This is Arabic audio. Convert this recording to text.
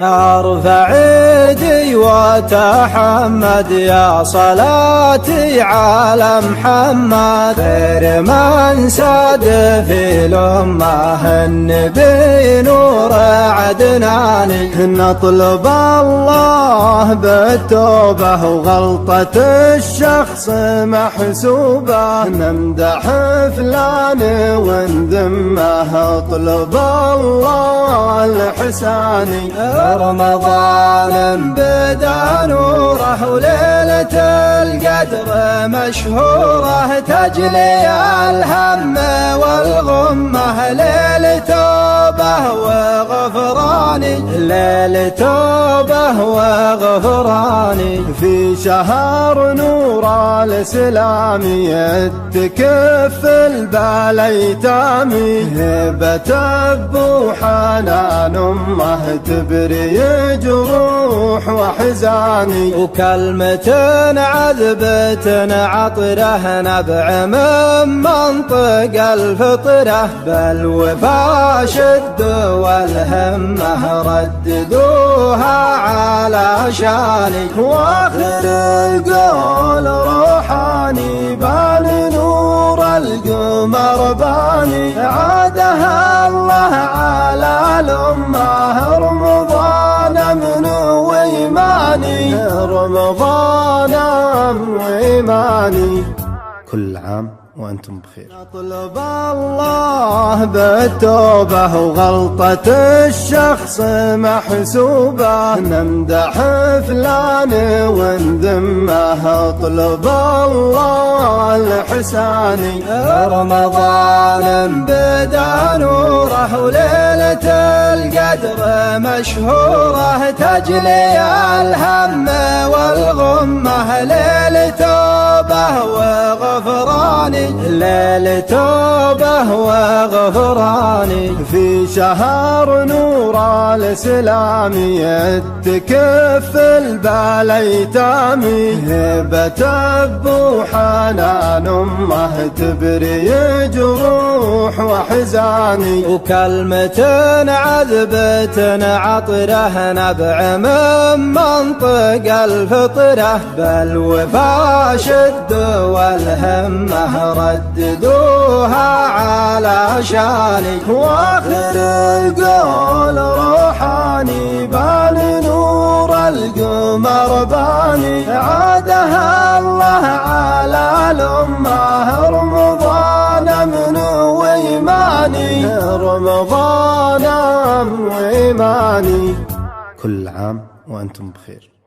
ارفع ايدي وتحمد يا صلاتي على محمد، خير من ساد في الامه النبي نور عدناني. نطلب الله بالتوبه وغلطة الشخص محسوبه، نمدح فلان ونذمه اطلب الله الحساني. رمضان بدا نوره وليلة القدر مشهورة، تجلي الهم والغمة ليلة توبة وغفراني، ليلة توبة وغفراني. في شهر نور الإسلام يتكف البال ايتامي، هبة أبو حنان أمه تبري جروح وحزاني. وكلمة عذبة عطره نبع من منطق الفطرة، بالوفا شد والهمة رددوها على شاني. واخر القول روحاني بان نور القمر باني، عادها الله على الأمة رمضان من وإيماني، رمضان وإيماني. كل عام وأنتم بخير. نطلب الله بالتوبة وغلطة الشخص محسوبة، نمدح فلان ونذمه اطلب الله الحساني. رمضان بدا نوره وليلة القدر مشهورة، تجلي الهم والغمة ليلة توبة وغفراني، ليلة توبة وغفراني. في شهر نور الإسلام يتكف البال ايتامي، هبة أبو حنان أمه تبري جروح وحزاني. وكلمة عذبة عطره نبع من منطق الفطرة، بالوفا شد والهمه رددوها على شاني. واخر القول روحاني بان نور القمر باني، عادها الله على الأمة رمضان من وإيماني، رمضان وإيماني. كل عام وأنتم بخير.